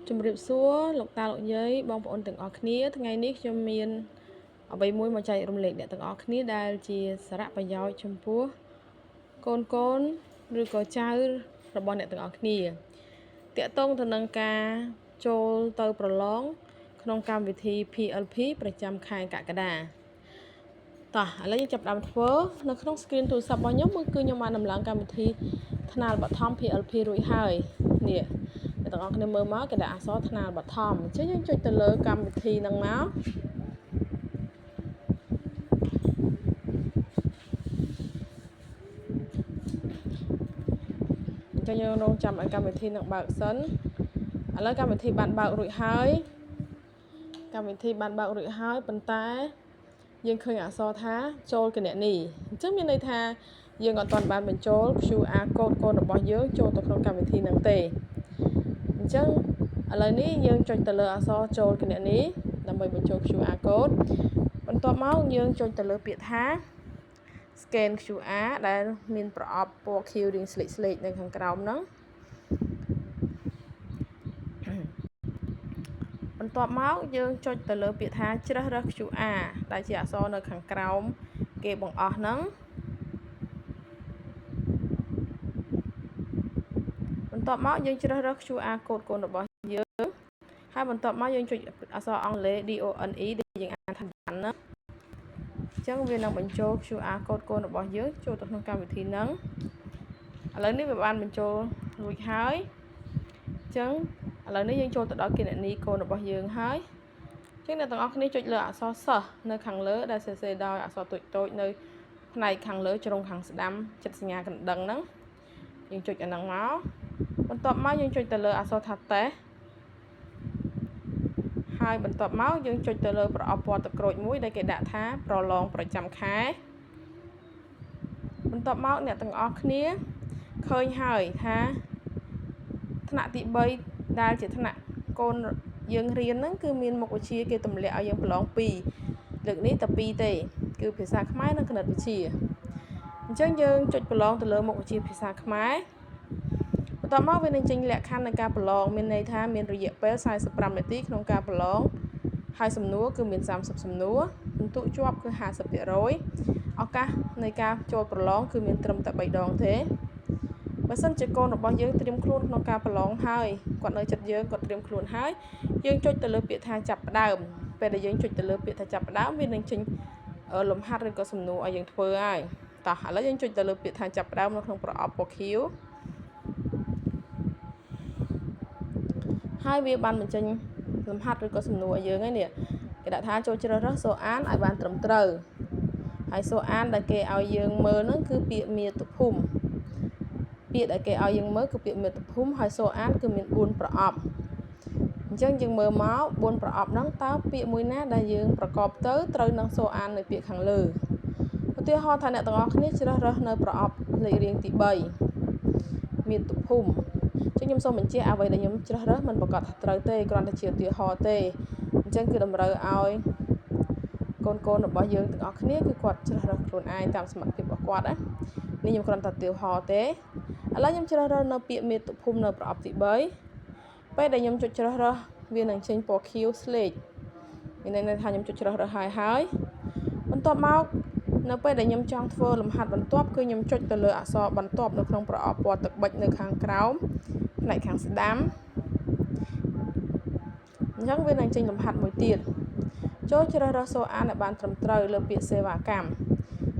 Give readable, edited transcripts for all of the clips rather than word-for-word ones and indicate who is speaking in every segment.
Speaker 1: ជំរាបសួរលោកតាលោកយាយបងប្អូនទាំងអស់គ្នាថ្ងៃនេះខ្ញុំមានអ្វីមួយមកចែករំលែកអ្នកទាំងអស់គ្នាដែលជាសារៈប្រយោជន៍ចំពោះកូនឬក៏ចៅរបស់អ្នកទាំងអស់គ្នាតាក់ទងទៅនឹងការចូលទៅប្រឡងក្នុងកម្មវិធី PLP ប្រចាំខែកក្កដាតោះឥឡូវយើងចាប់ផ្ដើមធ្វើនៅក្នុង screen ទូរស័ព្ទរបស់ខ្ញុំគឺខ្ញុំបានដំឡើងកម្មវិធីថ្នាលបឋម PLP រួចហើយនេះអ្នកទាំងអស់គ្នាមើលមកគេដាក់អក្សរថ្នាលបឋមអញ្ចឹងយើងចុចទៅលើកម្មវិធីហ្នឹងមកអញ្ចឹងយើងរងចាំឲ្យកម្មវិធីនឹងបើកសិនឥឡូវកម្មវិធីបានបើករួចហើយប៉ុន្តែយើងឃើញអក្សរថាចូលគណនីអញ្ចឹងមានន័យថាយើងអត់ទាន់បានបញ្ចូល QR code កូនរបស់យើងចូលទៅក្នុងកម្មវិធីហ្នឹងទេអញ្ចឹងឥឡូវនេះយើងចុចទៅលើអក្សរចូលគណនីដើម្បីបញ្ចូល QR code បន្ទាប់មកយើងចុចទៅលើពាក្យថា scan QR ដែលមានប្រអប់ពណ៌ខៀវរាងស្លេកៗនៅខាងក្រោមហ្នឹងបន្ទាប់មកយើងចុចទៅលើពាក្យថាជ្រើសរើស QR ដែលជាអក្សរនៅខាងក្រោមគេបង្អស់ហ្នឹងបន្ទាប់មកយើងជ្រើសរើស QR code កូនរបស់យើងហើយបន្ទាប់មកយើងចុចអក្សរអង់គ្លេស DONE ដែលយើងអានថាបានណាអញ្ចឹងវានឹងបញ្ចូល QR code កូនរបស់យើងចូលទៅក្នុងកម្មវិធីហ្នឹងឥឡូវនេះវាបានបញ្ចូលរួចហើយអញ្ចឹងឥឡូវនេះយើងចូលទៅដល់គណនីកូនរបស់យើងហើយអញ្ចឹងអ្នកទាំងអស់គ្នាចុចលើអក្សរសិស្សនៅខាងលើដែលសរសេរដោយអក្សរតូចៗនៅផ្នែកខាងលើជ្រុងខាងស្ដាំចិត្តសញ្ញាកណ្ដឹងហ្នឹងយើងចុចអាហ្នឹងមកបន្ទាប់មកយើងចុចទៅលើអក្សរថាតេស្តហើយបន្ទាប់មកយើងចុចទៅលើប្រអប់ពណ៌ទឹកក្រូចមួយដែលគេដាក់ថាប្រឡងប្រចាំខែបន្ទាប់មកអ្នកទាំងអស់គ្នាឃើញហើយថាថ្នាក់ទី3ដែលជាថ្នាក់កូនយើងរៀនហ្នឹងគឺមានមុខវិជ្ជាគេទម្លាក់ឲ្យយើងប្រឡង2លើកនេះតែ2ទេគឺភាសាខ្មែរនិងគណិតវិទ្យាអញ្ចឹងយើងចុចប្រឡងទៅលើមុខវិជ្ជាភាសាខ្មែរបន្ទាប់មកវានឹងចេញលក្ខខណ្ឌនៃការប្រឡងមានន័យថាមានរយៈពេល45នាទីក្នុងការប្រឡងហើយសំណួរគឺមាន30សំណួរពិន្ទុជាប់គឺ50%ឱកាសនៃការចូលប្រឡងគឺមានត្រឹមតែ3ដងទេបើសិនជាកូនរបស់យើងត្រៀមខ្លួនក្នុងការប្រឡងហើយគាត់នៅចិត្តយើងគាត់ត្រៀមខ្លួនហើយយើងចុចទៅលើពាក្យថាចាប់ផ្ដើមពេលដែលយើងចុចទៅលើពាក្យថាចាប់ផ្ដើមវានឹងចេញលំហាត់ឬក៏សំណួរឲ្យយើងធ្វើហើយតោះឥឡូវយើងចុចទៅលើពាក្យថាចាប់ផ្ដើមនៅក្នុងប្រអប់ពណ៌ខៀវហើយវាបានបញ្ចេញលំហាត់ឬក៏សំណួរឲ្យយើងហ្នឹងនេះគេដាក់ថាចូលជ្រើសរើសសូរអានឲ្យបានត្រឹមត្រូវហើយសូរអានដែលគេឲ្យយើងមើលហ្នឹងគឺពាក្យមាតុភូមិពាក្យដែលគេឲ្យយើងមើលគឺពាក្យមាតុភូមិហើយសូរអានគឺមាន4ប្រអប់អញ្ចឹងយើងមើលមក4ប្រអប់ហ្នឹងតើពាក្យមួយណាដែលយើងប្រកបទៅត្រូវនឹងសូរអាននៅពាក្យខាងលើឧទាហរណ៍ថាអ្នកទាំងអស់គ្នាជ្រើសរើសនៅប្រអប់លេខរៀងទី3មាតុភូមិចឹងខ្ញុំសូមបញ្ជាក់អ្វីដែលខ្ញុំជ្រើសរើសមិនប្រកាសថាត្រូវទេគ្រាន់តែជាឧទាហរណ៍ទេអញ្ចឹងគឺតម្រូវឲ្យកូនរបស់យើងទាំងអស់គ្នាគឺគាត់ជ្រើសរើសខ្លួនឯងតាមសមត្ថភាពរបស់គាត់ណានេះខ្ញុំគ្រាន់តែឧទាហរណ៍ទេឥឡូវខ្ញុំជ្រើសរើសនៅពាក្យមាតុភូមិនៅប្រអប់ទី3ពេលដែលខ្ញុំចុចជ្រើសរើសវានឹងចេញពណ៌ខៀវស្លេកមានន័យថាខ្ញុំចុចជ្រើសរើសហើយបន្ទាប់មកនៅពេលដែលខ្ញុំចង់ធ្វើលំហាត់បន្ទាប់គឺខ្ញុំចុចទៅលើអក្សរបន្ទាប់នៅក្នុងប្រអប់ពណ៌ទឹកប៊ិចនៅខាងក្រោមផ្នែកខាងស្ដាំអញ្ចឹងវានឹងចេញលំហាត់មួយទៀតចូលជ្រើសរើសសូរអានឲ្យបានត្រឹមត្រូវលើពាក្យសេវាកម្ម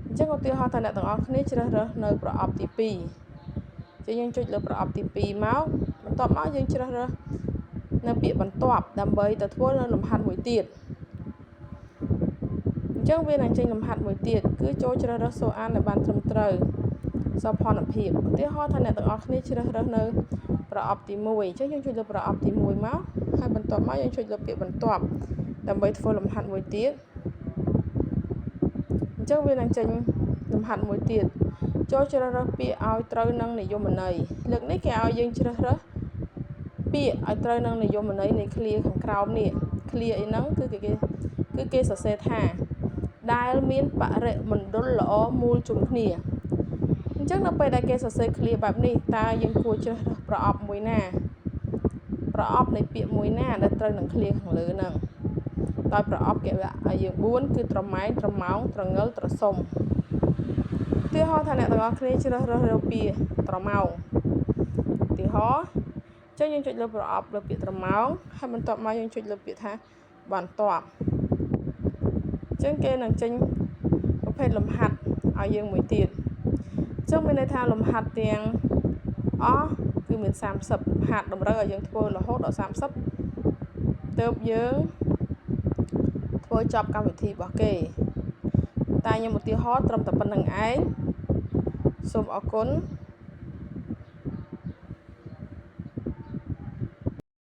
Speaker 1: អញ្ចឹងឧទាហរណ៍ថាអ្នកទាំងអស់គ្នាជ្រើសរើសនៅប្រអប់ទី2ចឹងយើងចុចលើប្រអប់ទី2មកបន្ទាប់មកយើងជ្រើសរើសនៅពាក្យបន្ទាប់ដើម្បីទៅធ្វើនៅលំហាត់មួយទៀតអញ្ចឹងវានឹងចេញលំហាត់មួយទៀតគឺចូលជ្រើសរើសសូរអានឲ្យបានត្រឹមត្រូវសោភ័ណភាពឧទាហរណ៍ថាអ្នកទាំងអស់គ្នាជ្រើសរើសនៅប្រអប់ទី1អញ្ចឹងយើងចុចលើប្រអប់ទី1មកហើយបន្ទាប់មកយើងចុចលើពាក្យបន្ទាប់ដើម្បីធ្វើលំហាត់មួយទៀតអញ្ចឹងវានឹងចេញលំហាត់មួយទៀតចូលជ្រើសរើសពាក្យឲ្យត្រូវនឹងនិយមន័យលើកនេះគេឲ្យយើងជ្រើសរើសពាក្យឲ្យត្រូវនឹងនិយមន័យនៃឃ្លាខាងក្រោមនេះឃ្លាអីហ្នឹងគឺគេសរសេរថាដែលមានបរិមណ្ឌលល្អមូលជុំគ្នាអញ្ចឹងនៅពេលដែលគេសរសេរឃ្លាបែបនេះតើយើងគួរជ្រើសរើសប្រអប់មួយណាប្រ ប្រអប់នៃពាក្យមួយណាដែលត្រូវនឹងឃ្លាខាងលើហ្នឹងដោយប្រអប់គេឲ្យយើង4គឺត្រម៉ែងត្រម៉ោងត្រងិលត្រសុំឧទាហរណ៍ថាអ្នកទាំងអស់គ្នាជ្រើសរើសលើពាក្យត្រម៉ោងឧទាហរណ៍ចឹងយើងចុចលើប្រអប់លើពាក្យត្រម៉ោងហើយបន្ទាប់មកយើងចុចលើពាក្យថាបន្ទាប់ចឹងគេនឹងចេញប្រភេទលំហាត់ឲ្យយើងមួយទៀតចឹងមានន័យថាលំហាត់ទាំងអស់គឺមាន30ហាត់តម្រូវឲ្យយើងធ្វើរហូតដល់30ទើបយើងធ្វើចប់កម្មវិធីរបស់គេតែខ្ញុំឧទាហរណ៍ត្រឹមតែប៉ុណ្្នឹងឯងសូមអរគុណ